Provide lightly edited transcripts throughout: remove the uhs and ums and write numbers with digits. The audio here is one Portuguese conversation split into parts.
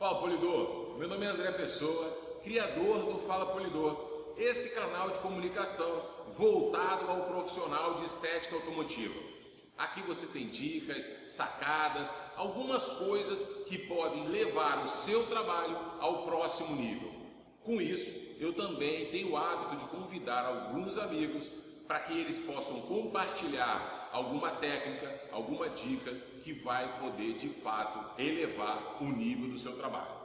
Fala Polidor, meu nome é André Pessoa, criador do Fala Polidor, esse canal de comunicação voltado ao profissional de estética automotiva. Aqui você tem dicas, sacadas, algumas coisas que podem levar o seu trabalho ao próximo nível. Com isso, eu também tenho o hábito de convidar alguns amigos para que eles possam compartilhar alguma técnica, alguma dica que vai poder de fato elevar o nível do seu trabalho.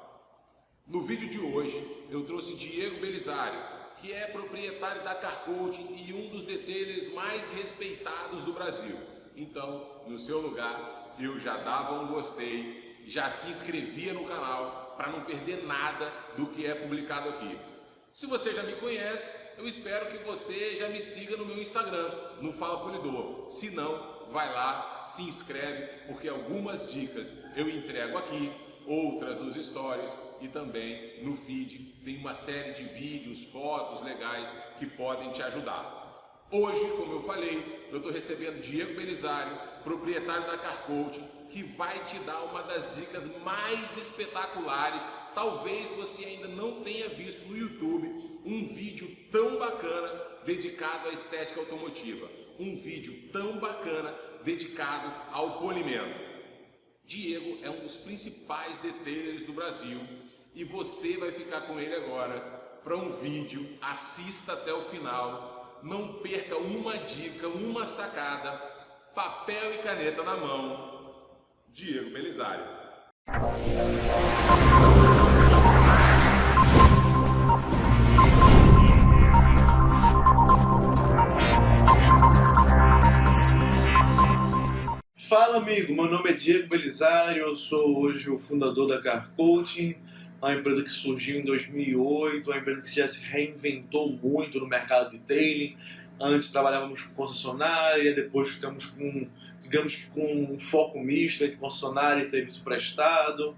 No vídeo de hoje eu trouxe Diego Belisário, que é proprietário da Car Coaching e um dos detailers mais respeitados do Brasil. Então, no seu lugar, eu já dava um gostei, já se inscrevia no canal para não perder nada do que é publicado aqui. Se você já me conhece, eu espero que você já me siga no meu Instagram, no Fala Polidor. Se não, vai lá, se inscreve, porque algumas dicas eu entrego aqui, outras nos stories e também no feed. Tem uma série de vídeos, fotos legais que podem te ajudar. Hoje, como eu falei, eu estou recebendo Diego Belisário, proprietário da Car Coaching, que vai te dar uma das dicas mais espetaculares. Talvez você ainda não tenha visto no YouTube um vídeo tão bacana dedicado à estética automotiva. Um vídeo tão bacana dedicado ao polimento. Diego é um dos principais detailers do Brasil e você vai ficar com ele agora para um vídeo. Assista até o final, não perca uma dica, uma sacada, papel e caneta na mão. Diego Belisário. Fala amigo, meu nome é Diego Belisário, eu sou hoje o fundador da Car Coaching, uma empresa que surgiu em 2008, uma empresa que já se reinventou muito no mercado de detailing. Antes trabalhávamos com concessionária, depois ficamos com, digamos que com um foco misto entre concessionária e serviço prestado.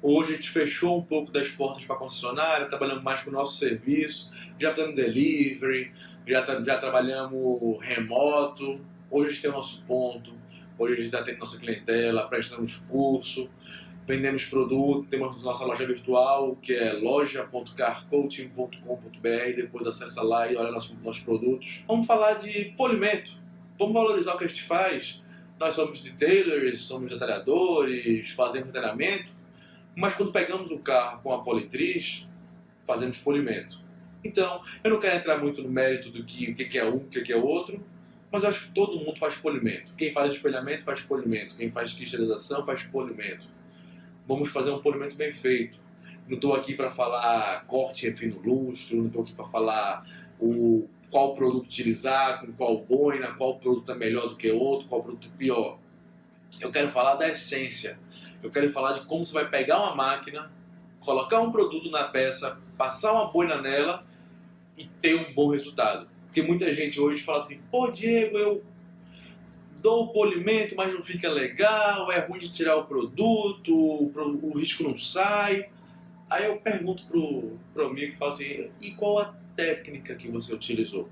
Hoje a gente fechou um pouco das portas para a concessionária, trabalhamos mais com o nosso serviço, já fizemos delivery, já trabalhamos remoto. Hoje a gente tem o nosso ponto, hoje a gente já tem nossa clientela, prestamos curso, vendemos produto, temos nossa loja virtual, que é loja.carcoaching.com.br, depois acessa lá e olha nossos produtos. Vamos falar de polimento, vamos valorizar o que a gente faz. Nós somos detailers, somos detalhadores, fazemos treinamento, mas quando pegamos o carro com a politriz, fazemos polimento. Então, eu não quero entrar muito no mérito do que é um, o que é outro, mas eu acho que todo mundo faz polimento. Quem faz espelhamento faz polimento, quem faz cristalização faz polimento. Vamos fazer um polimento bem feito. Não estou aqui para falar corte e refino lustro, não estou aqui para falar qual produto utilizar, com qual boina, qual produto é melhor do que o outro, qual produto é pior. Eu quero falar da essência. Eu quero falar de como você vai pegar uma máquina, colocar um produto na peça, passar uma boina nela e ter um bom resultado. Porque muita gente hoje fala assim, pô Diego, eu dou o polimento, mas não fica legal, é ruim de tirar o produto, o risco não sai. Aí eu pergunto pro amigo e falo assim, e qual a técnica que você utilizou?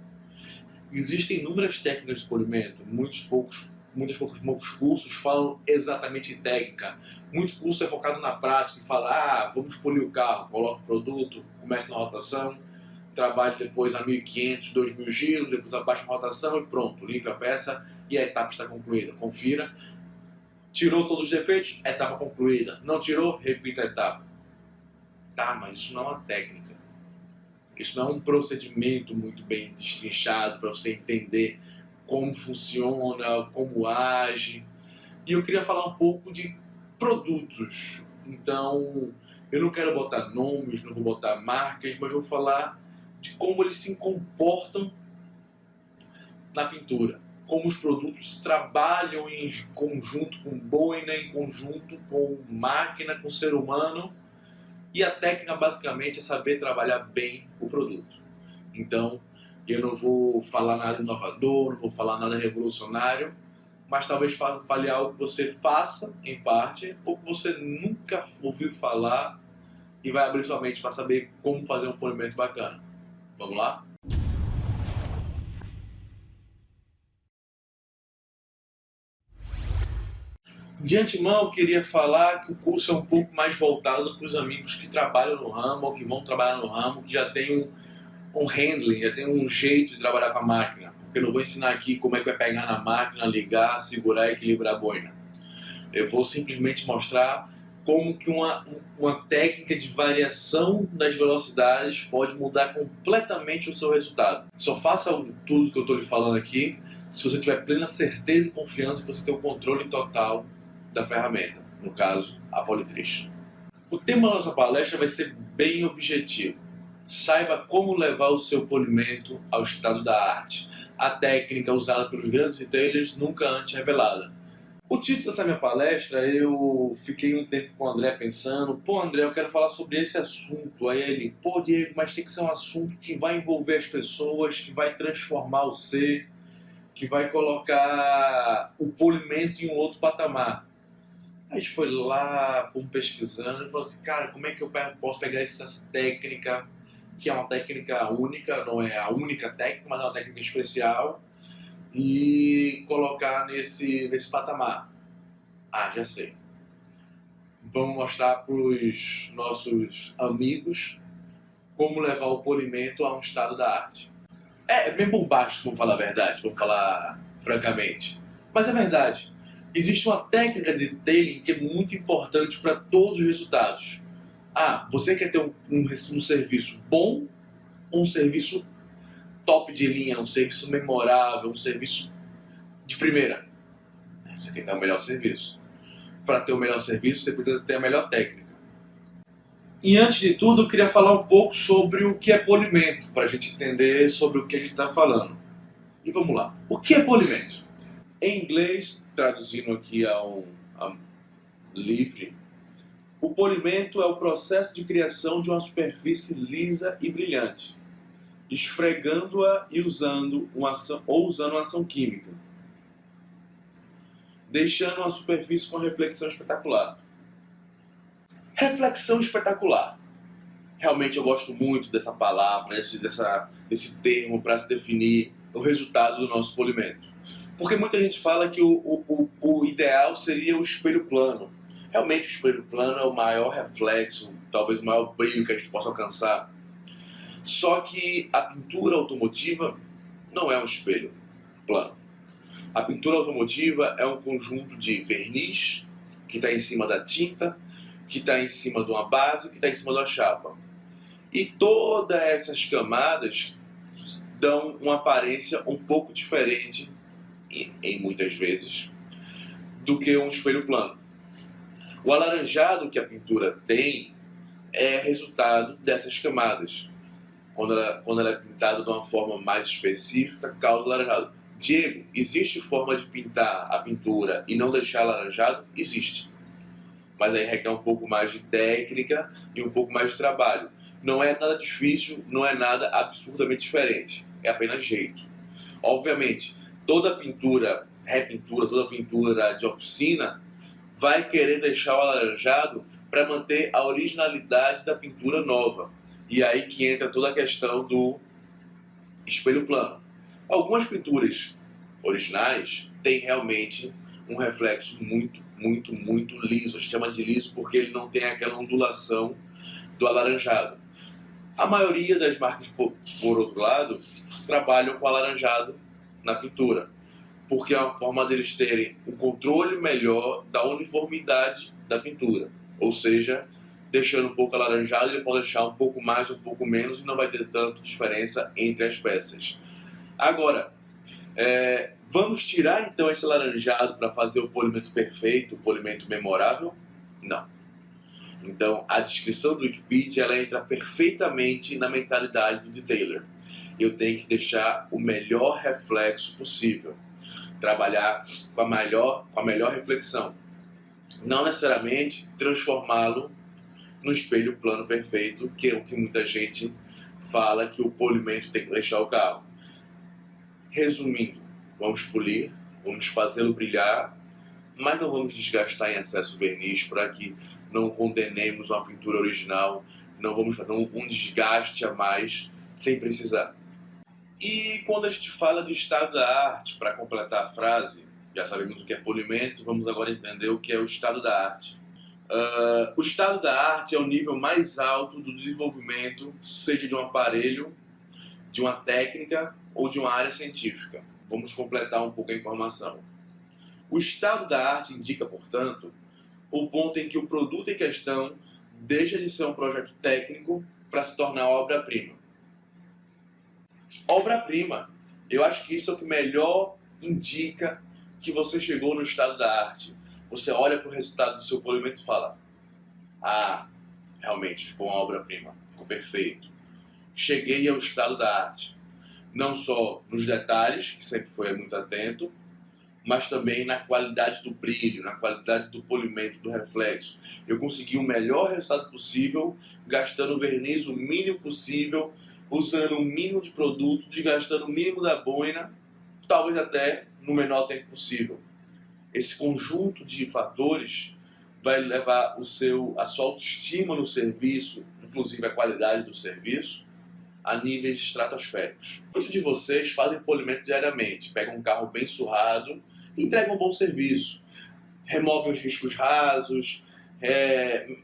Existem inúmeras técnicas de polimento, muitos poucos cursos falam exatamente em técnica. Muito curso é focado na prática e fala, vamos polir o carro, coloca o produto, começa na rotação, trabalhe depois a 1.500, 2.000 giros, depois abaixa a rotação e pronto, limpa a peça e a etapa está concluída. Confira. Tirou todos os defeitos, etapa concluída. Não tirou, repita a etapa. Tá, mas isso não é uma técnica. Isso não é um procedimento muito bem destrinchado para você entender como funciona, como age. E eu queria falar um pouco de produtos. Então, eu não quero botar nomes, não vou botar marcas, mas vou falar de como eles se comportam na pintura. Como os produtos trabalham em conjunto com boina, em conjunto com máquina, com ser humano. E a técnica basicamente é saber trabalhar bem o produto. Então, eu não vou falar nada inovador, não vou falar nada revolucionário, mas talvez fale algo que você faça em parte, ou que você nunca ouviu falar e vai abrir sua mente para saber como fazer um polimento bacana. Vamos lá? De antemão, eu queria falar que o curso é um pouco mais voltado para os amigos que trabalham no ramo ou que vão trabalhar no ramo, que já tem um handling, já tem um jeito de trabalhar com a máquina. Porque eu não vou ensinar aqui como é que vai pegar na máquina, ligar, segurar e equilibrar a boina. Eu vou simplesmente mostrar como que uma técnica de variação das velocidades pode mudar completamente o seu resultado. Só faça tudo que eu estou lhe falando aqui se você tiver plena certeza e confiança que você tem o controle total da ferramenta, no caso, a Politriz. O tema da nossa palestra vai ser bem objetivo. Saiba como levar o seu polimento ao estado da arte, a técnica usada pelos grandes retailers nunca antes revelada. O título dessa minha palestra, eu fiquei um tempo com o André pensando, André, eu quero falar sobre esse assunto. Aí ele, Diego, mas tem que ser um assunto que vai envolver as pessoas, que vai transformar o ser, que vai colocar o polimento em um outro patamar. Aí a gente foi lá, fomos pesquisando, e falou assim, cara, como é que eu posso pegar essa técnica, que é uma técnica única, não é a única técnica, mas é uma técnica especial, e colocar nesse patamar. Já sei. Vamos mostrar para os nossos amigos como levar o polimento a um estado da arte. É bem bombástico, vamos falar a verdade, vamos falar francamente. Mas é verdade. Existe uma técnica de detailing que é muito importante para todos os resultados. Você quer ter um serviço bom ou um serviço top de linha, um serviço memorável, um serviço de primeira? Você quer ter o melhor serviço. Para ter o melhor serviço, você precisa ter a melhor técnica. E antes de tudo, eu queria falar um pouco sobre o que é polimento, para a gente entender sobre o que a gente está falando. E vamos lá. O que é polimento? Em inglês, traduzindo aqui a livre, o polimento é o processo de criação de uma superfície lisa e brilhante, esfregando-a e usando uma ação química, deixando uma superfície com reflexão espetacular. Reflexão espetacular. Realmente eu gosto muito dessa palavra, desse termo para se definir o resultado do nosso polimento. Porque muita gente fala que o ideal seria o espelho plano. Realmente o espelho plano é o maior reflexo, talvez o maior brilho que a gente possa alcançar. Só que a pintura automotiva não é um espelho plano. A pintura automotiva é um conjunto de verniz, que está em cima da tinta, que está em cima de uma base, que está em cima da chapa. E todas essas camadas dão uma aparência um pouco diferente, em muitas vezes, do que um espelho plano. O alaranjado que a pintura tem é resultado dessas camadas. Quando ela é pintada de uma forma mais específica, causa alaranjado. Diego, existe forma de pintar a pintura e não deixar alaranjado? Existe. Mas aí requer um pouco mais de técnica e um pouco mais de trabalho. Não é nada difícil, não é nada absurdamente diferente. É apenas jeito. Obviamente, toda pintura, toda pintura de oficina vai querer deixar o alaranjado para manter a originalidade da pintura nova. E aí que entra toda a questão do espelho plano. Algumas pinturas originais têm realmente um reflexo muito, muito, muito liso. A gente chama de liso porque ele não tem aquela ondulação do alaranjado. A maioria das marcas, por outro lado, trabalham com alaranjado na pintura, porque é uma forma deles terem um controle melhor da uniformidade da pintura. Ou seja, deixando um pouco alaranjado, ele pode deixar um pouco mais, um pouco menos, e não vai ter tanta diferença entre as peças. Agora, vamos tirar então esse alaranjado para fazer o polimento perfeito, o polimento memorável? Não. Então, a descrição do Wikipedia ela entra perfeitamente na mentalidade do detailer. Eu tenho que deixar o melhor reflexo possível, trabalhar com a melhor reflexão, não necessariamente transformá-lo no espelho plano perfeito, que é o que muita gente fala que o polimento tem que deixar o carro. Resumindo, vamos polir, vamos fazê-lo brilhar, mas não vamos desgastar em excesso o verniz para que não condenemos uma pintura original, não vamos fazer um desgaste a mais sem precisar. E quando a gente fala de estado da arte, para completar a frase, Já sabemos o que é polimento, vamos agora entender o que é o estado da arte. O estado da arte é o nível mais alto do desenvolvimento, seja de um aparelho, de uma técnica ou de uma área científica. Vamos completar um pouco a informação. O estado da arte indica, portanto, o ponto em que o produto em questão deixa de ser um projeto técnico para se tornar obra-prima. Obra-prima, eu acho que isso é o que melhor indica que você chegou no estado da arte. Você olha para o resultado do seu polimento e fala: ah, realmente ficou uma obra-prima, ficou perfeito. Cheguei ao estado da arte. Não só nos detalhes, que sempre foi muito atento, mas também na qualidade do brilho, na qualidade do polimento, do reflexo. Eu consegui o melhor resultado possível, gastando o verniz o mínimo possível, usando o mínimo de produto, desgastando o mínimo da boina, talvez até no menor tempo possível. Esse conjunto de fatores vai levar a sua autoestima no serviço, inclusive a qualidade do serviço, a níveis estratosféricos. Muitos de vocês fazem polimento diariamente, pegam um carro bem surrado e entregam um bom serviço. Removem os riscos rasos,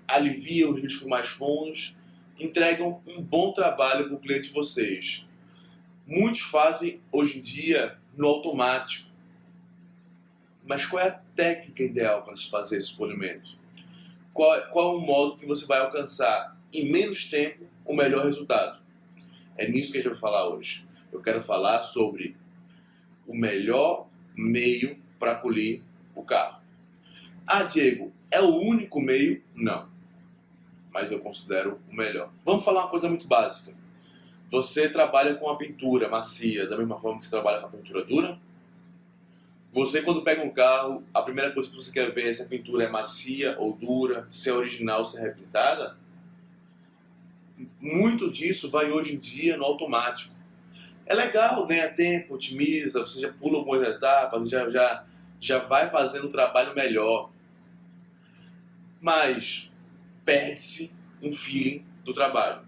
aliviam os riscos mais fundos, entregam um bom trabalho para o cliente de vocês. Muitos fazem hoje em dia no automático. Mas qual é a técnica ideal para se fazer esse polimento? Qual é o modo que você vai alcançar em menos tempo o melhor resultado? É nisso que a gente vai falar hoje. Eu quero falar sobre o melhor meio para polir o carro. Ah, Diego, é o único meio? Não. Mas eu considero o melhor. Vamos falar uma coisa muito básica. Você trabalha com a pintura macia da mesma forma que você trabalha com a pintura dura? Você, quando pega um carro, a primeira coisa que você quer ver é se a pintura é macia ou dura, se é original, se é repintada? Muito disso vai hoje em dia no automático. É legal, ganha tempo, otimiza, você já pula algumas etapas, já vai fazendo um trabalho melhor. Mas perde-se um feeling do trabalho.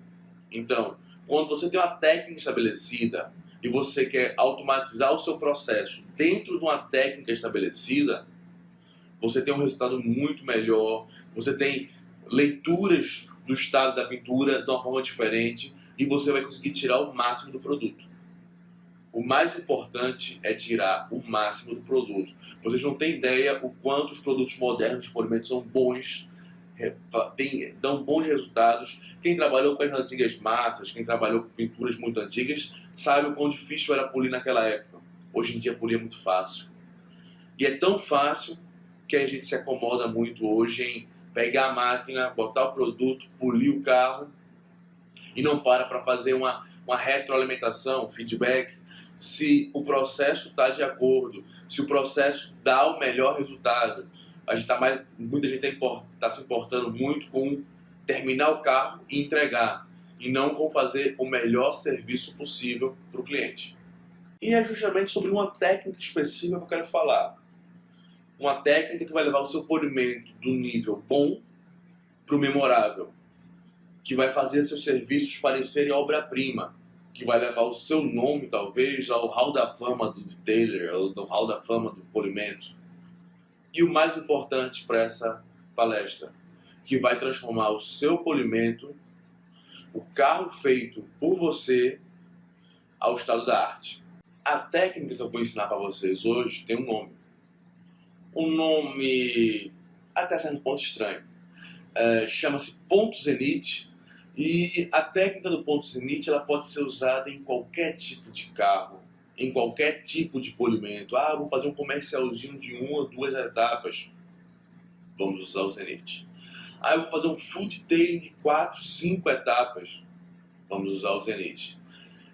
Então, quando você tem uma técnica estabelecida e você quer automatizar o seu processo dentro de uma técnica estabelecida, você tem um resultado muito melhor, você tem leituras do estado da pintura de uma forma diferente e você vai conseguir tirar o máximo do produto. O mais importante é tirar o máximo do produto. Vocês não têm ideia o quanto os produtos modernos de polimento são bons, dão bons resultados. Quem trabalhou com as antigas massas, quem trabalhou com pinturas muito antigas, sabe o quão difícil era polir naquela época. Hoje em dia polir é muito fácil. E é tão fácil que a gente se acomoda muito hoje em pegar a máquina, botar o produto, polir o carro e não para fazer uma retroalimentação, feedback, se o processo está de acordo, se o processo dá o melhor resultado. Muita gente está se importando muito com terminar o carro e entregar, e não com fazer o melhor serviço possível para o cliente. E é justamente sobre uma técnica específica que eu quero falar. Uma técnica que vai levar o seu polimento do nível bom para o memorável, que vai fazer seus serviços parecerem obra-prima, que vai levar o seu nome, talvez, ao hall da fama do detailer, ou do hall da fama do polimento. E o mais importante para essa palestra, que vai transformar o seu polimento, o carro feito por você, ao estado da arte. A técnica que eu vou ensinar para vocês hoje tem um nome. Um nome até certo ponto estranho. Chama-se ponto zenith. E a técnica do ponto zenith ela pode ser usada em qualquer tipo de carro, em qualquer tipo de polimento. Ah, vou fazer um comercialzinho de 1 ou 2 etapas. Vamos usar o zenith. Ah, eu vou fazer um full detailing de 4, 5 etapas. Vamos usar o zenith.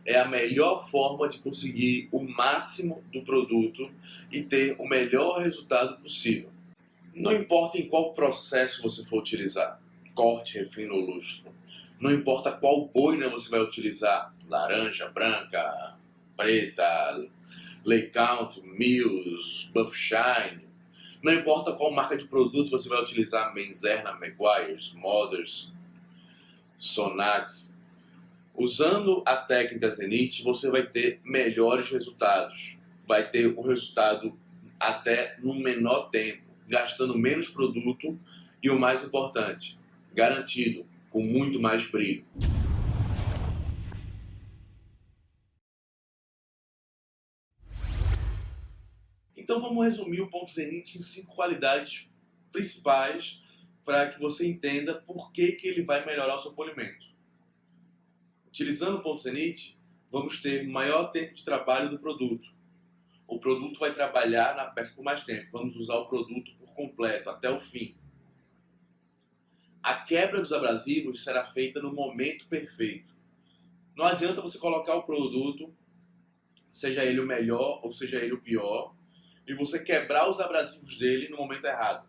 É a melhor forma de conseguir o máximo do produto e ter o melhor resultado possível. Não importa em qual processo você for utilizar, corte, refino ou lustro. Não importa qual boina você vai utilizar, laranja, branca, preta, Lecounte, Mills, Buff Shine. Não importa qual marca de produto você vai utilizar, Menzerna, Meguiar's, Mothers, Sonax. Usando a técnica Zenith, você vai ter melhores resultados. Vai ter um resultado até no menor tempo, gastando menos produto e, o mais importante, garantido, com muito mais brilho. Então vamos resumir o ponto Zenith em 5 qualidades principais para que você entenda por que ele vai melhorar o seu polimento. Utilizando o ponto Zenith, vamos ter maior tempo de trabalho do produto. O produto vai trabalhar na peça por mais tempo. Vamos usar o produto por completo, até o fim. A quebra dos abrasivos será feita no momento perfeito. Não adianta você colocar o produto, seja ele o melhor ou seja ele o pior, e você quebrar os abrasivos dele no momento errado.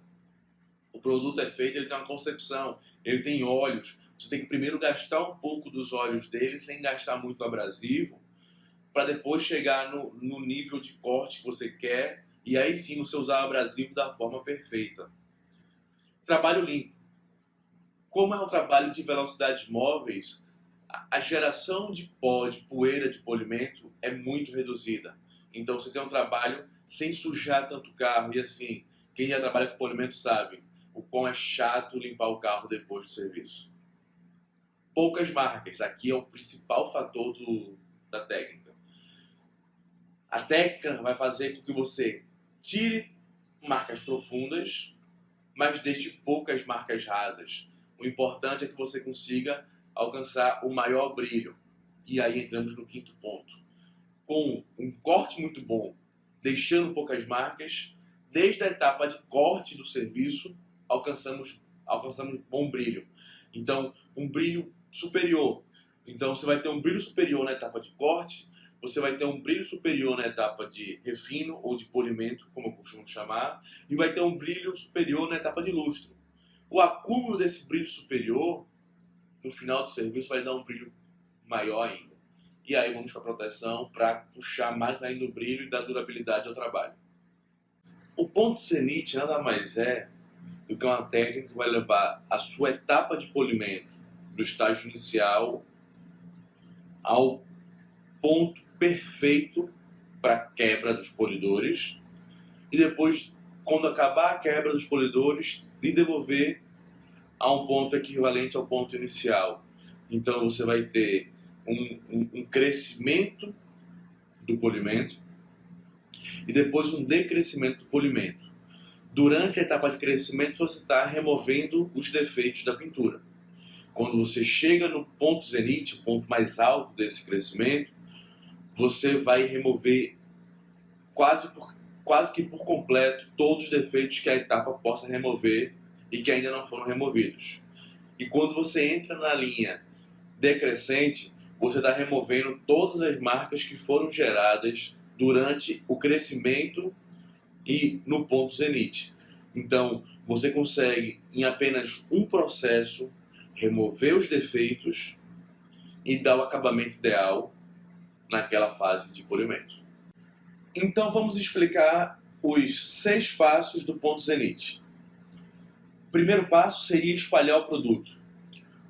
O produto é feito, ele tem uma concepção, ele tem óleos. Você tem que primeiro gastar um pouco dos óleos dele, sem gastar muito abrasivo, para depois chegar no nível de corte que você quer, e aí sim você usar o abrasivo da forma perfeita. Trabalho limpo. Como é um trabalho de velocidades móveis, a geração de pó, de poeira de polimento é muito reduzida. Então você tem um trabalho sem sujar tanto o carro. E assim, quem já trabalha com polimento sabe o quão é chato limpar o carro depois do serviço. Poucas marcas. Aqui é o principal fator da técnica. A técnica vai fazer com que você tire marcas profundas, mas deixe poucas marcas rasas. O importante é que você consiga alcançar o maior brilho. E aí entramos no quinto ponto. Com um corte muito bom, deixando poucas marcas, desde a etapa de corte do serviço, alcançamos bom brilho. Então, um brilho superior. Então, você vai ter um brilho superior na etapa de corte, você vai ter um brilho superior na etapa de refino ou de polimento, como eu costumo chamar, e vai ter um brilho superior na etapa de lustro. O acúmulo desse brilho superior, no final do serviço, vai dar um brilho maior ainda. E aí vamos para a proteção para puxar mais ainda o brilho e dar durabilidade ao trabalho. O ponto Zenith nada mais é do que uma técnica que vai levar a sua etapa de polimento do estágio inicial ao ponto perfeito para a quebra dos polidores e depois, quando acabar a quebra dos polidores, lhe devolver a um ponto equivalente ao ponto inicial. Então você vai ter um crescimento do polimento e depois um decrescimento do polimento. Durante a etapa de crescimento você está removendo os defeitos da pintura. Quando você chega no ponto Zenith, o ponto mais alto desse crescimento, você vai remover quase que por completo todos os defeitos que a etapa possa remover e que ainda não foram removidos. E quando você entra na linha decrescente, você está removendo todas as marcas que foram geradas durante o crescimento e no ponto Zenith. Então, você consegue, em apenas um processo, remover os defeitos e dar o acabamento ideal naquela fase de polimento. Então, vamos explicar os 6 passos do ponto Zenith. O primeiro passo seria espalhar o produto.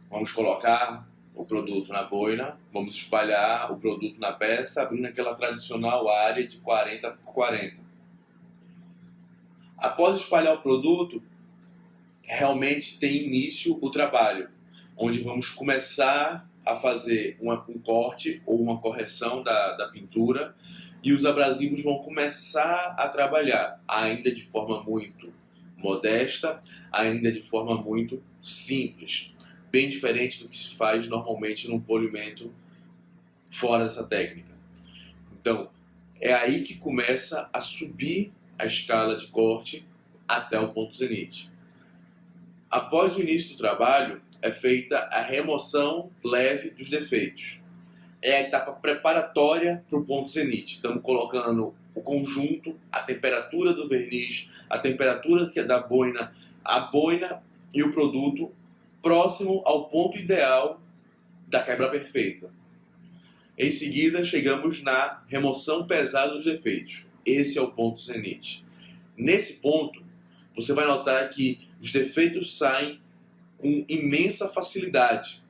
Vamos colocar o produto na boina, vamos espalhar o produto na peça, abrindo aquela tradicional área de 40 por 40. Após espalhar o produto, realmente tem início o trabalho, onde vamos começar a fazer um corte ou uma correção da pintura e os abrasivos vão começar a trabalhar, ainda de forma muito modesta, ainda de forma muito simples. Bem diferente do que se faz normalmente num polimento fora dessa técnica. Então, é aí que começa a subir a escala de corte até o ponto Zenith. Após o início do trabalho, é feita a remoção leve dos defeitos. É a etapa preparatória para o ponto Zenith. Estamos colocando o conjunto, a temperatura do verniz, a temperatura da boina, a boina e o produto próximo ao ponto ideal da quebra perfeita. Em seguida, chegamos na remoção pesada dos defeitos. Esse é o ponto Zenith. Nesse ponto, você vai notar que os defeitos saem com imensa facilidade.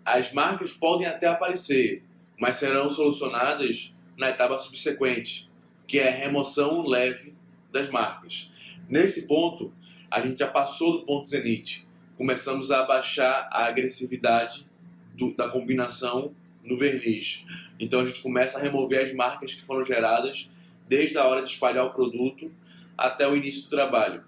As marcas podem até aparecer, mas serão solucionadas na etapa subsequente, que é a remoção leve das marcas. Nesse ponto, a gente já passou do ponto zenite. Começamos a abaixar a agressividade da combinação no verniz. Então a gente começa a remover as marcas que foram geradas desde a hora de espalhar o produto até o início do trabalho.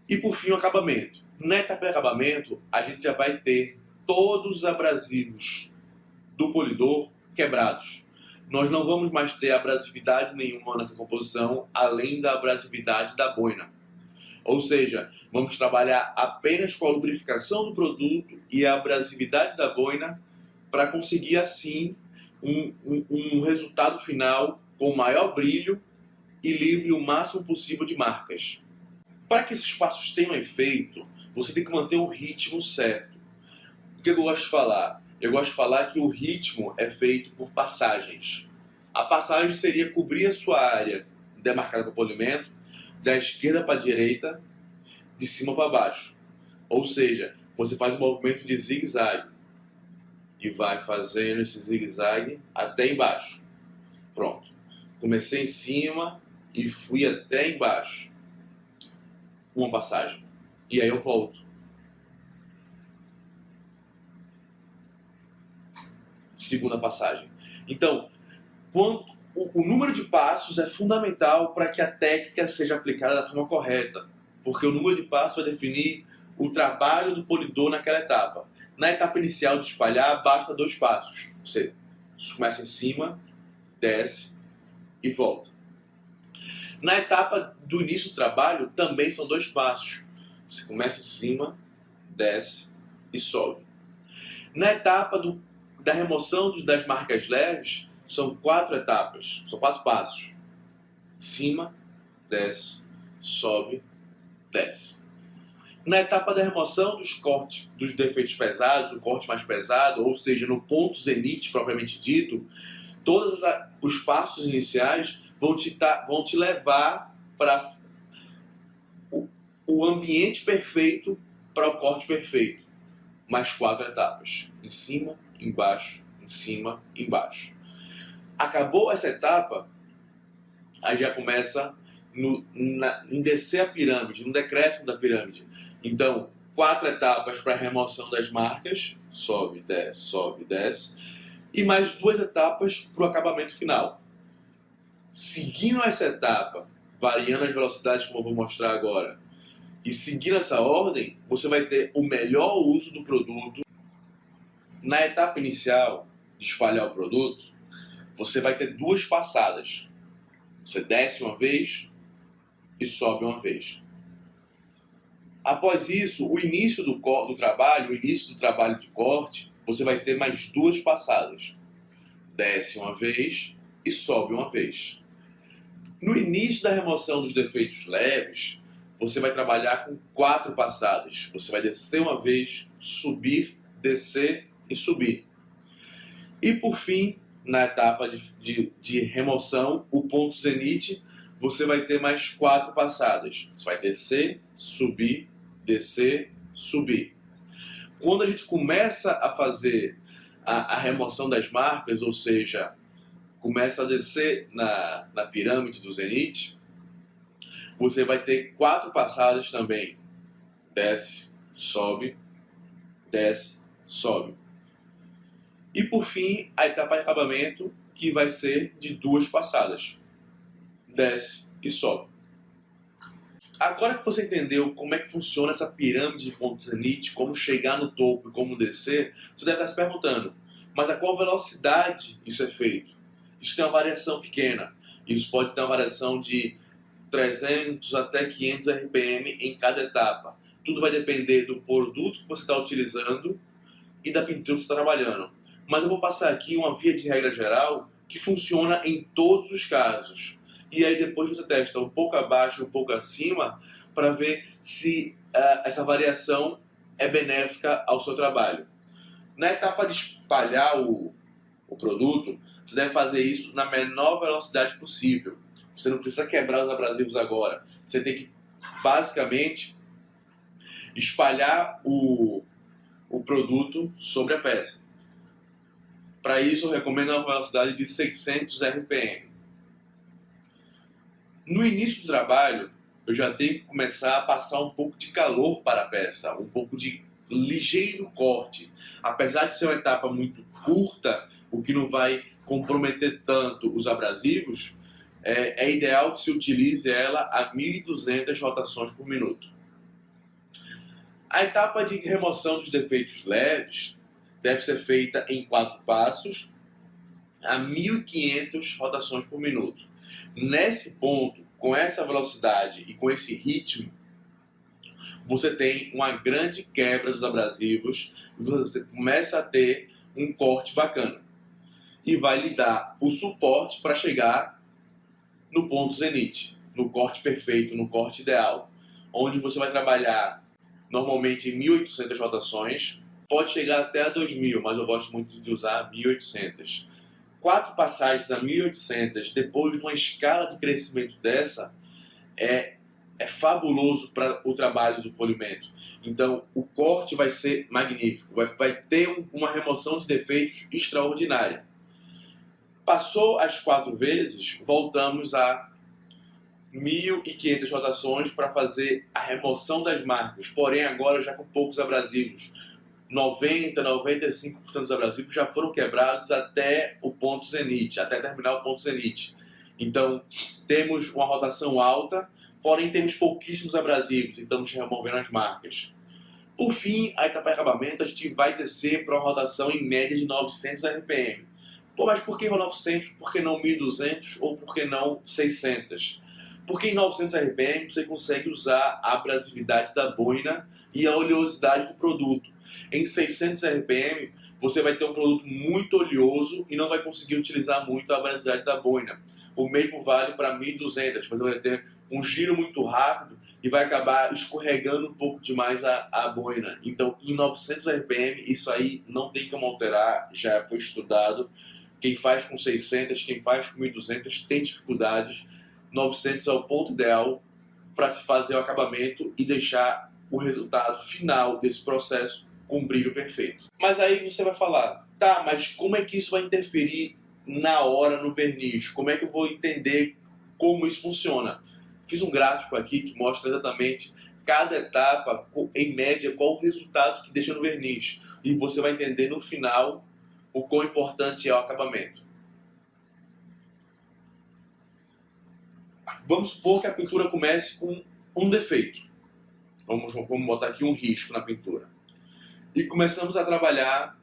E por fim o acabamento. Na etapa de acabamento, a gente já vai ter todos os abrasivos do polidor quebrados. Nós não vamos mais ter abrasividade nenhuma nessa composição, além da abrasividade da boina. Ou seja, vamos trabalhar apenas com a lubrificação do produto e a abrasividade da boina para conseguir, assim, um resultado final com maior brilho e livre o máximo possível de marcas. Para que esses passos tenham efeito, você tem que manter o ritmo certo. O que eu gosto de falar? Eu gosto de falar que o ritmo é feito por passagens. A passagem seria cobrir a sua área demarcada por polimento da esquerda para a direita, de cima para baixo. Ou seja, você faz um movimento de zigue-zague e vai fazendo esse zigue-zague até embaixo. Pronto. Comecei em cima e fui até embaixo. Uma passagem. E aí eu volto. Segunda passagem. Então, o número de passos é fundamental para que a técnica seja aplicada da forma correta, porque o número de passos vai definir o trabalho do polidor naquela etapa. Na etapa inicial de espalhar, basta 2 passos. Você começa em cima, desce e volta. Na etapa do início do trabalho, também são 2 passos. Você começa em cima, desce e sobe. Na etapa da remoção das marcas leves, são 4 etapas, são 4 passos. Cima, desce, sobe, desce. Na etapa da remoção dos cortes, dos defeitos pesados, do corte mais pesado, ou seja, no ponto zenite propriamente dito, todos os passos iniciais vão te levar para o ambiente perfeito para o corte perfeito. Mais 4 etapas. Em cima, embaixo, em cima, embaixo. Acabou essa etapa, aí já começa em descer a pirâmide, no decréscimo da pirâmide. Então, 4 etapas para a remoção das marcas, sobe, desce, e mais 2 etapas para o acabamento final. Seguindo essa etapa, variando as velocidades como eu vou mostrar agora, e seguindo essa ordem, você vai ter o melhor uso do produto. Na etapa inicial de espalhar o produto, você vai ter 2 passadas. Você desce uma vez e sobe uma vez. Após isso, o início do trabalho de corte, você vai ter mais 2 passadas. Desce uma vez e sobe uma vez. No início da remoção dos defeitos leves, você vai trabalhar com 4 passadas. Você vai descer uma vez, subir, descer e subir. E por fim, na etapa de remoção, o ponto zenite, você vai ter mais 4 passadas. Você vai descer, subir, subir. Quando a gente começa a fazer a remoção das marcas, ou seja, começa a descer na pirâmide do zenite, você vai ter 4 passadas também. Desce, sobe, sobe. E por fim, a etapa de acabamento, que vai ser de 2 passadas. Desce e sobe. Agora que você entendeu como é que funciona essa pirâmide de ponto zenite, como chegar no topo e como descer, você deve estar se perguntando, mas a qual velocidade isso é feito? Isso tem uma variação pequena. Isso pode ter uma variação de 300 até 500 RPM em cada etapa. Tudo vai depender do produto que você está utilizando e da pintura que você está trabalhando. Mas eu vou passar aqui uma via de regra geral que funciona em todos os casos. E aí depois você testa um pouco abaixo, um pouco acima, para ver se essa variação é benéfica ao seu trabalho. Na etapa de espalhar o produto, você deve fazer isso na menor velocidade possível. Você não precisa quebrar os abrasivos agora. Você tem que, basicamente, espalhar o produto sobre a peça. Para isso, eu recomendo uma velocidade de 600 RPM. No início do trabalho, eu já tenho que começar a passar um pouco de calor para a peça, um pouco de ligeiro corte. Apesar de ser uma etapa muito curta, o que não vai comprometer tanto os abrasivos, é ideal que se utilize ela a 1.200 rotações por minuto. A etapa de remoção dos defeitos leves deve ser feita em 4 passos a 1.500 rotações por minuto. Nesse ponto, com essa velocidade e com esse ritmo, você tem uma grande quebra dos abrasivos e você começa a ter um corte bacana. E vai lhe dar o suporte para chegar no ponto zenith, no corte perfeito, no corte ideal, onde você vai trabalhar normalmente em 1.800 rotações, pode chegar até a 2.000, mas eu gosto muito de usar 1.800. 4 passagens a 1.800 depois de uma escala de crescimento dessa é fabuloso para o trabalho do polimento. Então o corte vai ser magnífico, vai ter uma remoção de defeitos extraordinária. Passou as 4 vezes, voltamos a 1.500 rotações para fazer a remoção das marcas, porém agora já com poucos abrasivos. 90-95% dos abrasivos já foram quebrados até o ponto zenith, até terminar o ponto zenith. Então temos uma rotação alta, porém temos pouquíssimos abrasivos, então estamos removendo as marcas. Por fim, a etapa de acabamento a gente vai descer para uma rotação em média de 900 RPM. Pô, mas por que 900? Por que não 1.200? Ou por que não 600? Porque em 900 RPM você consegue usar a abrasividade da boina e a oleosidade do produto. Em 600 RPM você vai ter um produto muito oleoso e não vai conseguir utilizar muito a abrasividade da boina. O mesmo vale para 1.200, você vai ter um giro muito rápido e vai acabar escorregando um pouco demais a boina. Então em 900 RPM isso aí não tem como alterar, já foi estudado. Quem faz com 600, quem faz com 1.200 tem dificuldades. 900 é o ponto ideal para se fazer o acabamento e deixar o resultado final desse processo com brilho perfeito. Mas aí você vai falar, tá, mas como é que isso vai interferir na hora no verniz? Como é que eu vou entender como isso funciona? Fiz um gráfico aqui que mostra exatamente cada etapa, em média, qual o resultado que deixa no verniz. E você vai entender no final o quão importante é o acabamento. Vamos supor que a pintura comece com um defeito. Vamos botar aqui um risco na pintura. E começamos a trabalhar,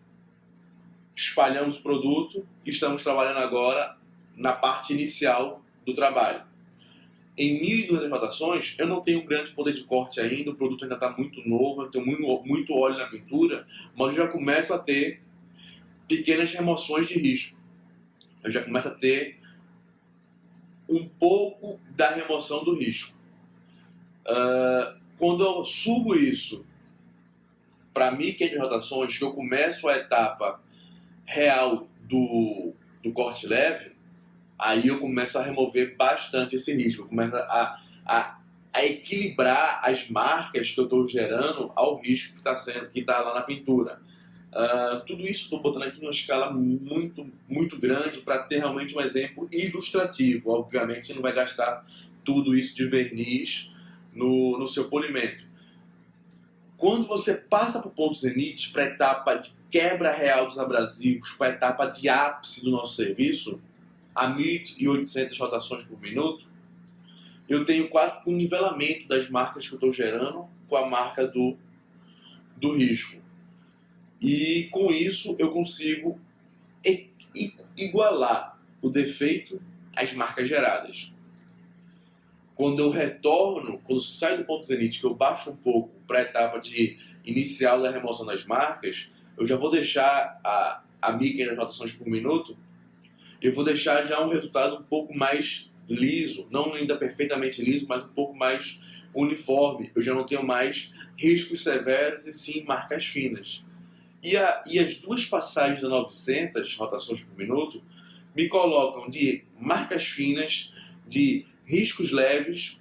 espalhamos o produto e estamos trabalhando agora na parte inicial do trabalho. Em 1.200 rotações, eu não tenho um grande poder de corte ainda, o produto ainda está muito novo, eu tenho muito óleo na pintura, mas eu já começo a ter pequenas remoções de risco. Eu já começo a ter um pouco da remoção do risco. Quando eu subo isso para 1.500 rotações, que eu começo a etapa real do corte leve, aí eu começo a remover bastante esse risco. Eu começo a equilibrar as marcas que eu estou gerando ao risco que está lá na pintura. Tudo isso estou botando aqui em uma escala muito grande para ter realmente um exemplo ilustrativo. Obviamente você não vai gastar tudo isso de verniz no seu polimento. Quando você passa para o ponto zenith, para a etapa de quebra real dos abrasivos, para a etapa de ápice do nosso serviço, a 1.800 rotações por minuto, eu tenho quase que um nivelamento das marcas que eu estou gerando com a marca do risco. E com isso eu consigo igualar o defeito às marcas geradas. Quando eu retorno, quando saio do ponto zenith, que eu baixo um pouco para a etapa inicial da remoção das marcas, eu já vou deixar a 1.500 rotações por minuto, eu vou deixar já um resultado um pouco mais liso, não ainda perfeitamente liso, mas um pouco mais uniforme. Eu já não tenho mais riscos severos e sim marcas finas. E as duas passagens de 900 rotações por minuto me colocam de marcas finas, de riscos leves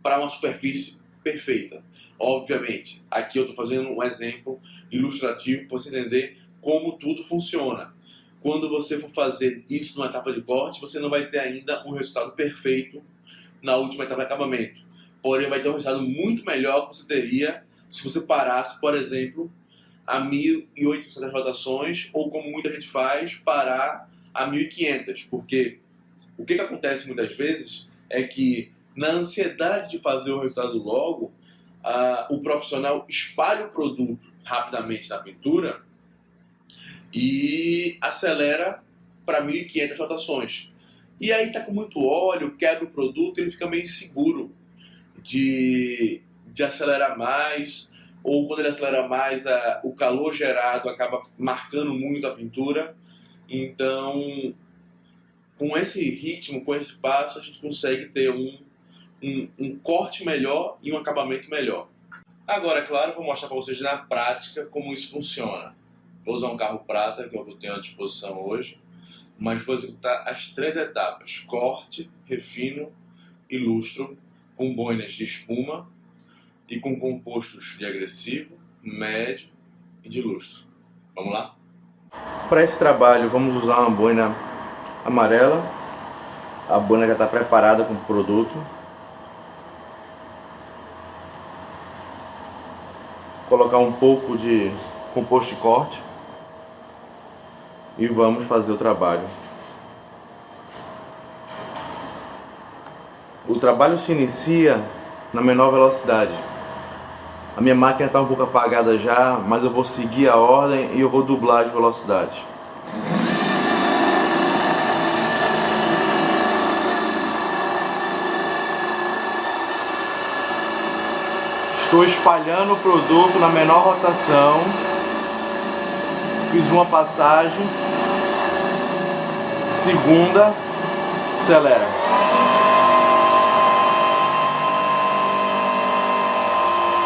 para uma superfície perfeita. Obviamente, aqui eu estou fazendo um exemplo ilustrativo para você entender como tudo funciona. quando você for fazer isso numa etapa de corte, você não vai ter ainda um resultado perfeito na última etapa de acabamento. Porém, vai ter um resultado muito melhor que você teria se você parasse, por exemplo, a 1.800 rotações, ou como muita gente faz, parar a 1.500. Porque o que acontece muitas vezes é que, na ansiedade de fazer o resultado logo, o profissional espalha o produto rapidamente na pintura e acelera para 1.500 rotações. E aí está com muito óleo, quebra o produto, ele fica meio inseguro de acelerar mais, ou quando ele acelera mais, o calor gerado acaba marcando muito a pintura. Então, com esse ritmo, com esse passo, a gente consegue ter um corte melhor e um acabamento melhor. Agora, claro, vou mostrar para vocês na prática como isso funciona. Vou usar um carro prata, que é o que eu tenho à disposição hoje, mas vou executar as 3 etapas: corte, refino e lustro, com boinas de espuma e com compostos de agressivo, médio e de lustro. Vamos lá? Para esse trabalho vamos usar uma boina amarela. A boina já está preparada com o produto. Colocar um pouco de composto de corte e vamos fazer o trabalho. O trabalho se inicia na menor velocidade. A minha máquina está um pouco apagada já, mas eu vou seguir a ordem e eu vou dublar as velocidades. Estou espalhando o produto na menor rotação. Fiz uma passagem. Segunda, acelera.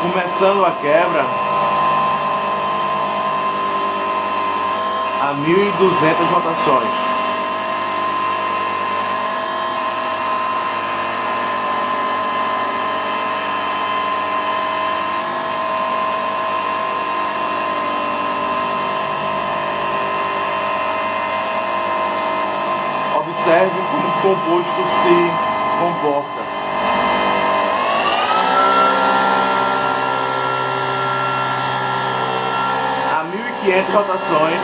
Começando a quebra a 1.200 rotações. Observe como o composto se comporta. A 1.500 rotações.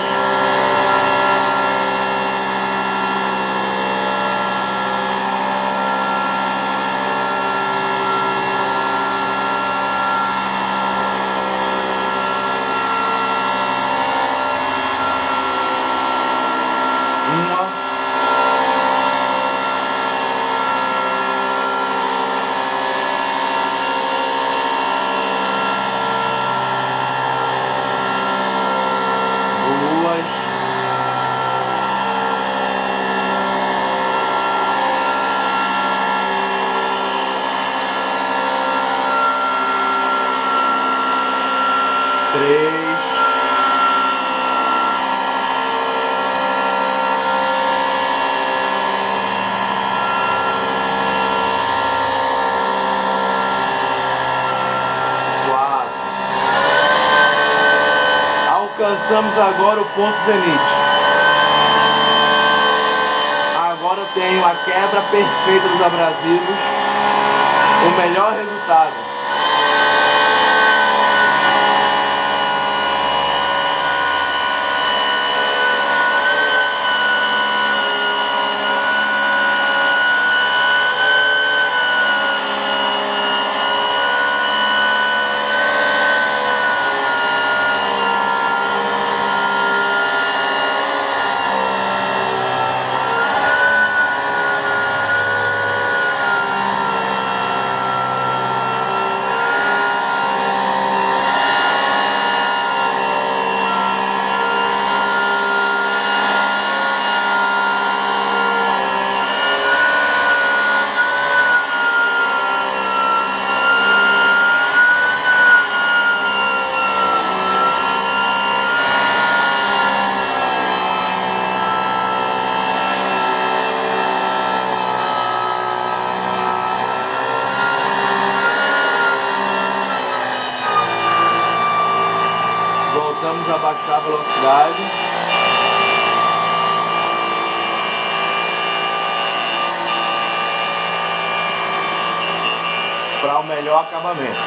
Alcançamos agora o ponto zenite. Agora eu tenho a quebra perfeita dos abrasivos, o melhor resultado. Voltamos a baixar a velocidade. para o melhor acabamento.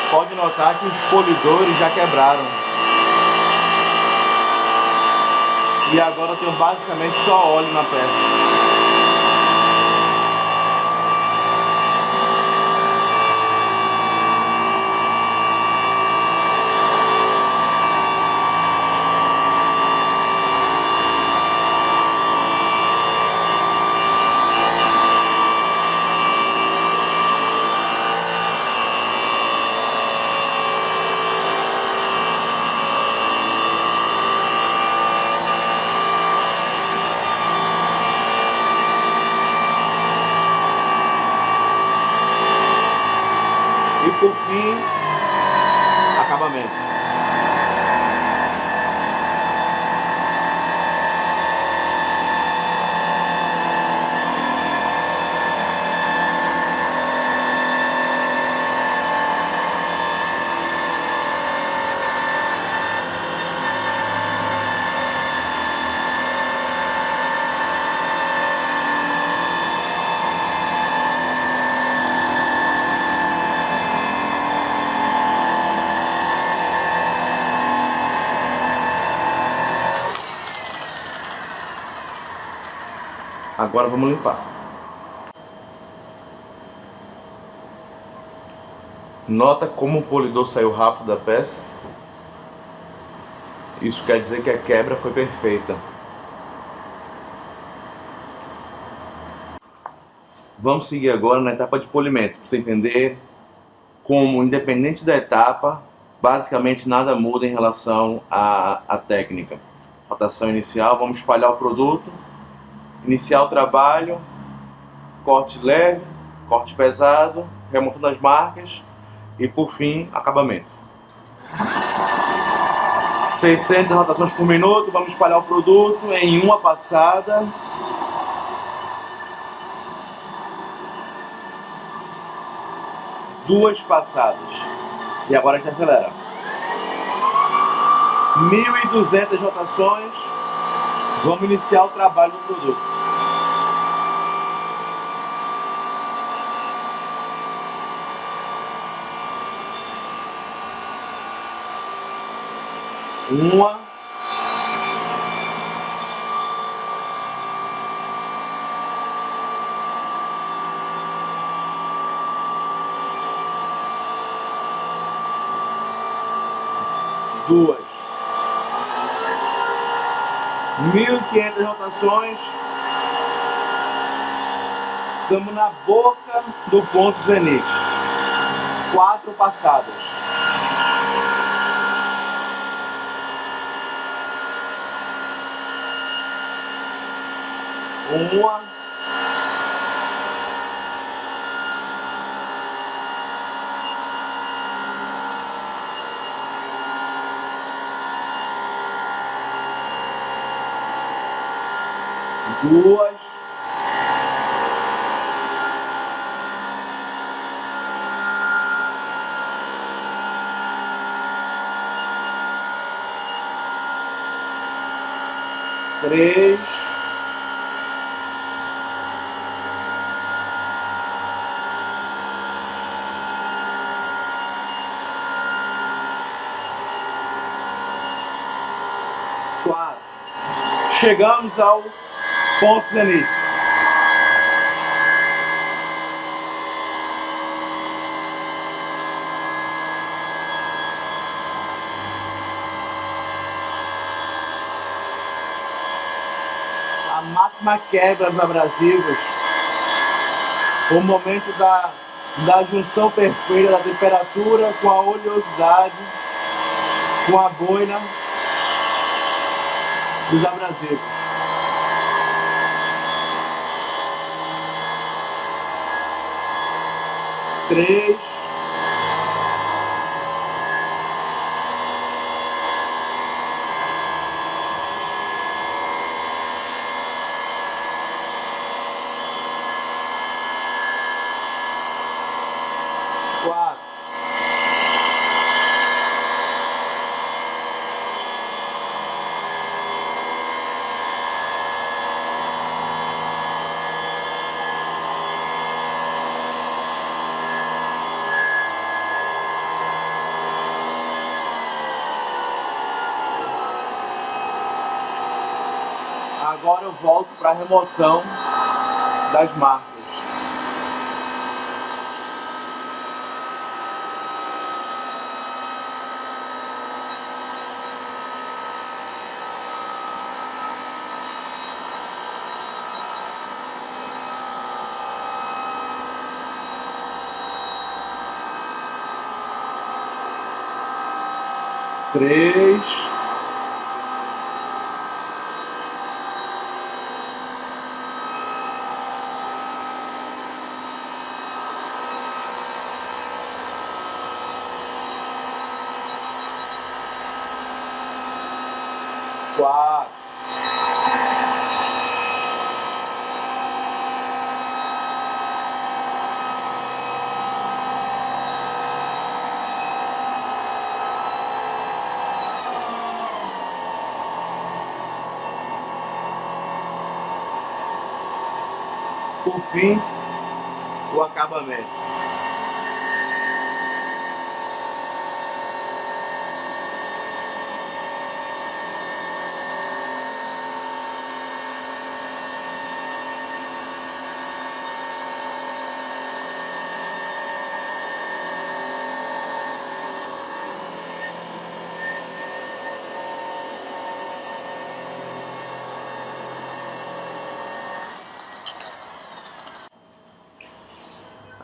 Pode notar que os polidores já quebraram. E agora eu tenho basicamente só óleo na peça. E por fim, acabamento. Agora vamos limpar. Nota como o polidor saiu rápido da peça. Isso quer dizer que a quebra foi perfeita. Vamos seguir agora na etapa de polimento, para você entender como, independente da etapa, basicamente nada muda em relação à técnica. Rotação inicial, vamos espalhar o produto. Iniciar o trabalho, corte leve, corte pesado, remontando as marcas e por fim, acabamento. 600 rotações por minuto, vamos espalhar o produto em uma passada. Duas passadas. E agora a gente acelera. 1.200 rotações, vamos iniciar o trabalho do produto. Uma, duas, 1.500 rotações, estamos na boca do ponto zenite, 4 passadas. Uma, duas, três, quatro. Chegamos ao ponto zenite. A máxima quebra dos abrasivos, o momento da junção perfeita da temperatura com a oleosidade, com a boina dos abrasivos. Três, quatro, agora eu volto para a remoção das marcas. Três. Quatro. Por fim, o acabamento.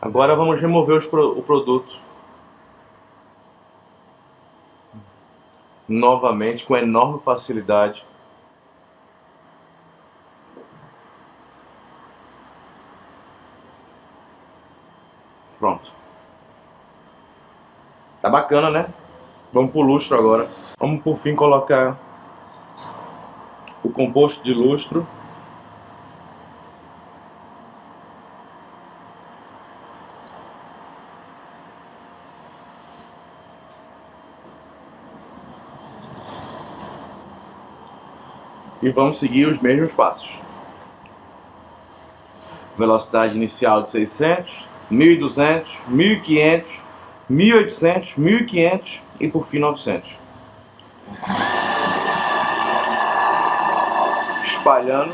Agora vamos remover o produto novamente com enorme facilidade. Pronto. Tá bacana, né? Vamos pro lustro agora. Vamos por fim colocar o composto de lustro. E vamos seguir os mesmos passos. Velocidade inicial de 600, 1200, 1500, 1800, 1500 e por fim 900. Espalhando.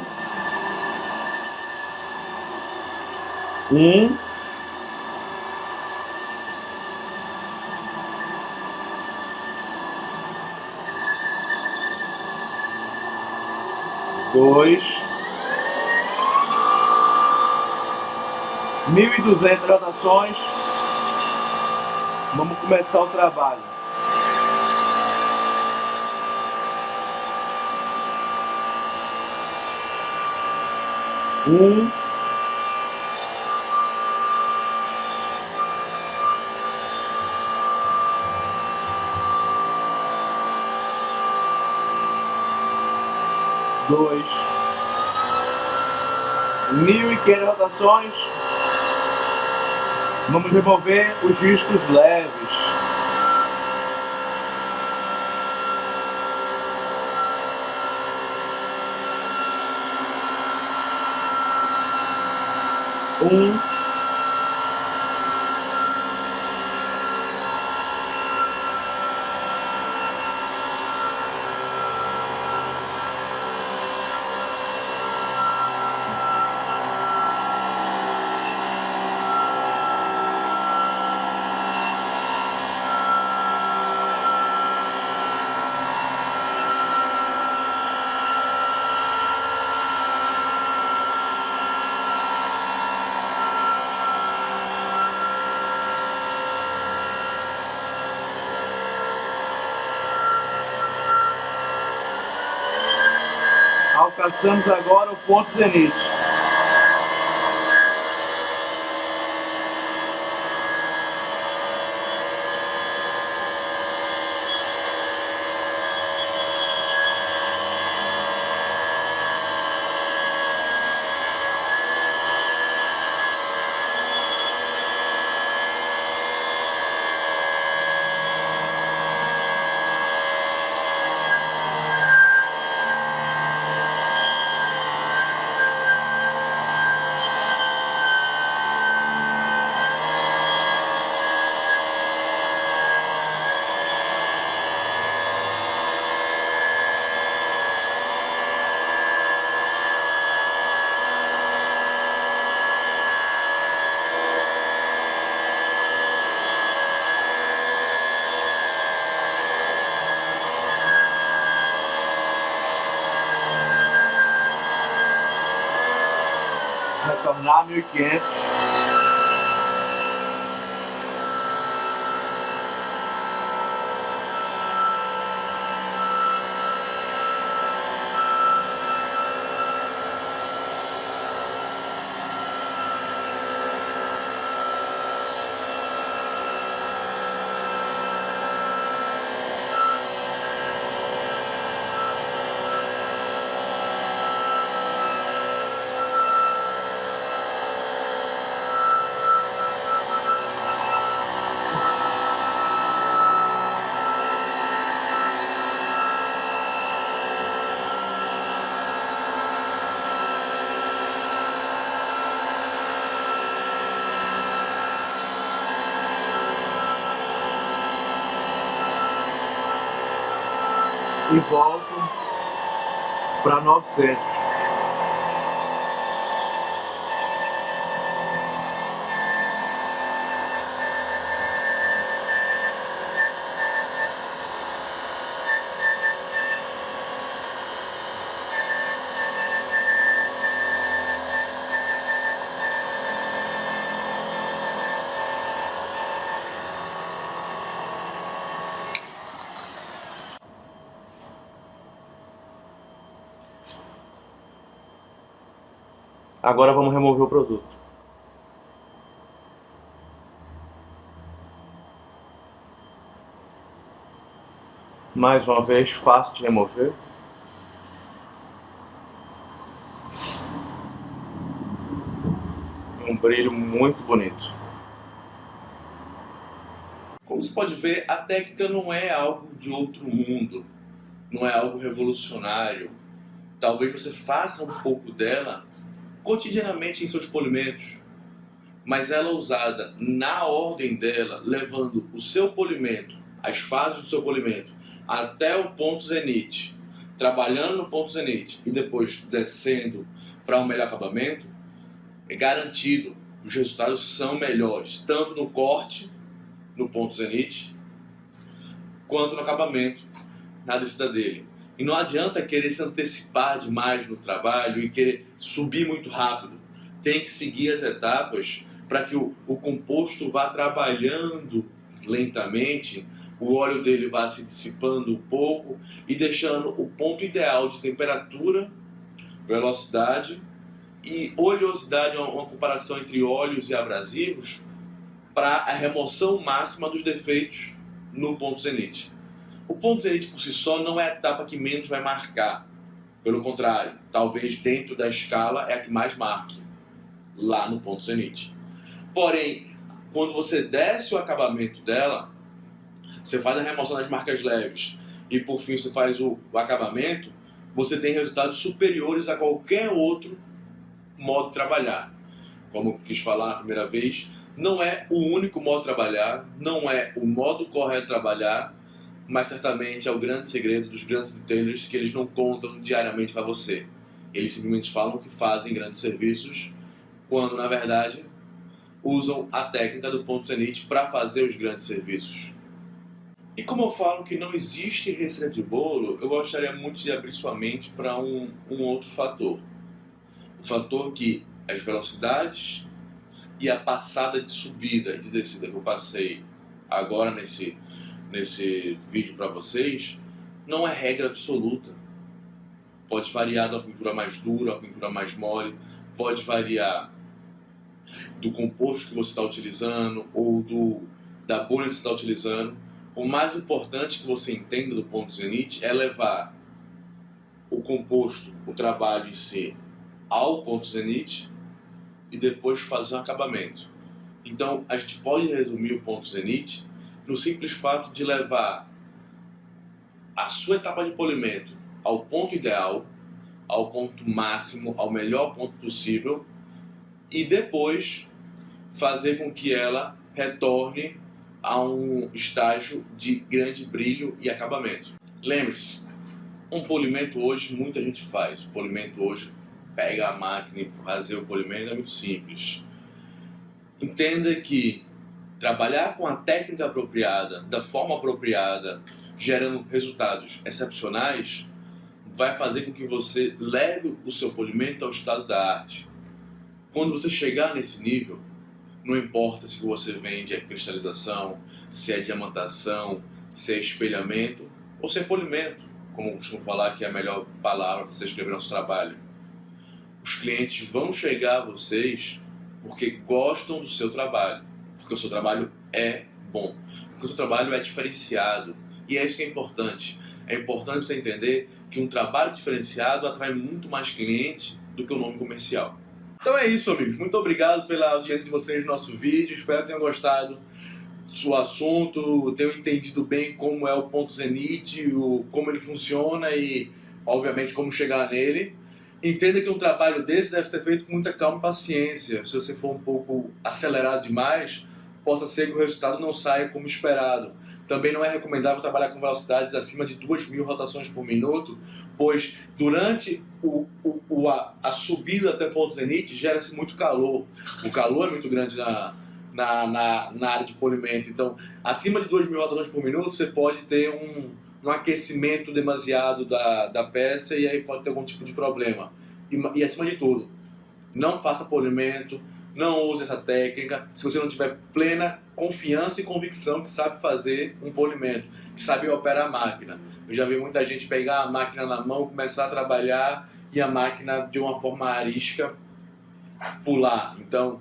Um. Dois. 1200 rotações. Vamos começar o trabalho. Um. Dois. 1500 rotações. Vamos remover os riscos leves. Um. Alcançamos agora o ponto zenite. retornar 1500. E volto para 900. Agora vamos remover o produto. Mais uma vez, fácil de remover. Um brilho muito bonito. Como você pode ver, a técnica não é algo de outro mundo. Não é algo revolucionário. Talvez você faça um pouco dela cotidianamente em seus polimentos, mas ela usada na ordem dela, levando o seu polimento, as fases do seu polimento, até o ponto zenite, trabalhando no ponto zenite e depois descendo para um melhor acabamento, é garantido, os resultados são melhores, tanto no corte, no ponto zenite, quanto no acabamento, na descida dele. E não adianta querer se antecipar demais no trabalho e querer subir muito rápido. Tem que seguir as etapas para que o composto vá trabalhando lentamente, o óleo dele vá se dissipando um pouco e deixando o ponto ideal de temperatura, velocidade e oleosidade, uma comparação entre óleos e abrasivos, para a remoção máxima dos defeitos no ponto zenite. O ponto zenite por si só não é a etapa que menos vai marcar. Pelo contrário, talvez dentro da escala é a que mais marque, lá no ponto zenite. Porém, quando você desce o acabamento dela, você faz a remoção das marcas leves e por fim você faz o acabamento, você tem resultados superiores a qualquer outro modo de trabalhar. Como eu quis falar na primeira vez, não é o único modo de trabalhar, não é o modo correto de trabalhar, mas certamente é o grande segredo dos grandes retailers que eles não contam diariamente para você. Eles simplesmente falam que fazem grandes serviços, quando na verdade usam a técnica do ponto zenite para fazer os grandes serviços. E como eu falo que não existe receita de bolo, eu gostaria muito de abrir sua mente para um outro fator. O fator que as velocidades e a passada de subida e de descida que eu passei agora nesse vídeo para vocês, não é regra absoluta. Pode variar da pintura mais dura à pintura mais mole, pode variar do composto que você está utilizando ou da bolha que você está utilizando. O mais importante que você entenda do ponto zenite é levar o composto, o trabalho em si, ao ponto zenite e depois fazer um acabamento. Então a gente pode resumir o ponto zenite no simples fato de levar a sua etapa de polimento ao ponto ideal, ao ponto máximo, ao melhor ponto possível e depois fazer com que ela retorne a um estágio de grande brilho e acabamento. Lembre-se, um polimento hoje muita gente faz. O polimento hoje pega a máquina e fazer o polimento é muito simples. Entenda que trabalhar com a técnica apropriada, da forma apropriada, gerando resultados excepcionais, vai fazer com que você leve o seu polimento ao estado da arte. Quando você chegar nesse nível, não importa se você vende a cristalização, se é diamantação, se é espelhamento ou se é polimento, como eu costumo falar que é a melhor palavra para você escrever nosso trabalho. Os clientes vão chegar a vocês porque gostam do seu trabalho, porque o seu trabalho é bom, porque o seu trabalho é diferenciado. E é isso que é importante. É importante você entender que um trabalho diferenciado atrai muito mais cliente do que o nome comercial. Então é isso, amigos. Muito obrigado pela audiência de vocês no nosso vídeo. Espero que tenham gostado do assunto, tenham entendido bem como é o ponto zenith, como ele funciona e, obviamente, como chegar nele. Entenda que um trabalho desse deve ser feito com muita calma e paciência. Se você for um pouco acelerado demais, possa ser que o resultado não saia como esperado. Também não é recomendável trabalhar com velocidades acima de 2.000 rotações por minuto, pois durante a subida até ponto zenith gera-se muito calor. O calor é muito grande na área de polimento. Então, acima de 2.000 rotações por minuto, você pode ter um aquecimento demasiado da peça e aí pode ter algum tipo de problema. E acima de tudo, não faça polimento, não use essa técnica se você não tiver plena confiança e convicção que sabe fazer um polimento, que sabe operar a máquina. Eu já vi muita gente pegar a máquina na mão, começar a trabalhar e a máquina de uma forma arisca pular. Então,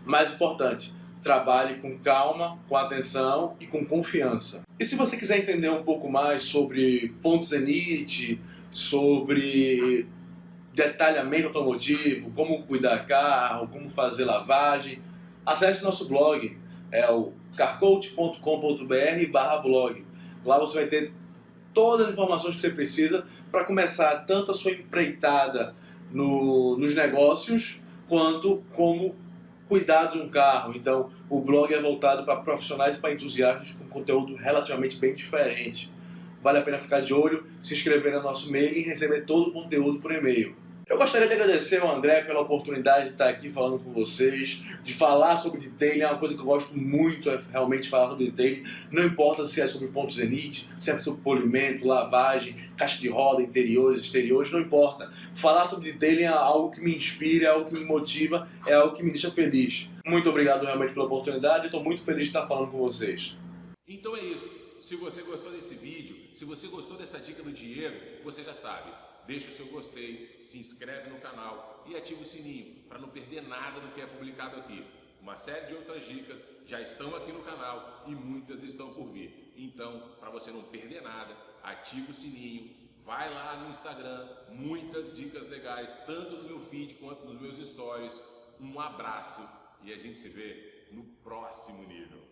mais importante, trabalhe com calma, com atenção e com confiança. E se você quiser entender um pouco mais sobre ponto zenith, sobre detalhamento automotivo, como cuidar carro, como fazer lavagem, acesse nosso blog, é o carcoach.com.br/blog. Lá você vai ter todas as informações que você precisa para começar tanto a sua empreitada nos negócios, quanto como cuidar de um carro. Então, o blog é voltado para profissionais e para entusiastas com conteúdo relativamente bem diferente. Vale a pena ficar de olho, se inscrever no nosso e-mail e receber todo o conteúdo por e-mail. Eu gostaria de agradecer ao André pela oportunidade de estar aqui falando com vocês, de falar sobre detailing. É uma coisa que eu gosto muito, é realmente falar sobre detailing. Não importa se é sobre ponto zenith, se é sobre polimento, lavagem, caixa de roda, interiores, exteriores, não importa. Falar sobre detailing é algo que me inspira, é algo que me motiva, é algo que me deixa feliz. Muito obrigado realmente pela oportunidade, eu estou muito feliz de estar falando com vocês. Então é isso. Se você gostou desse vídeo, se você gostou dessa dica do Diego, você já sabe. Deixa o seu gostei, se inscreve no canal e ativa o sininho para não perder nada do que é publicado aqui. Uma série de outras dicas já estão aqui no canal e muitas estão por vir. Então, para você não perder nada, ativa o sininho, vai lá no Instagram, muitas dicas legais, tanto no meu feed quanto nos meus stories. Um abraço e a gente se vê no próximo nível.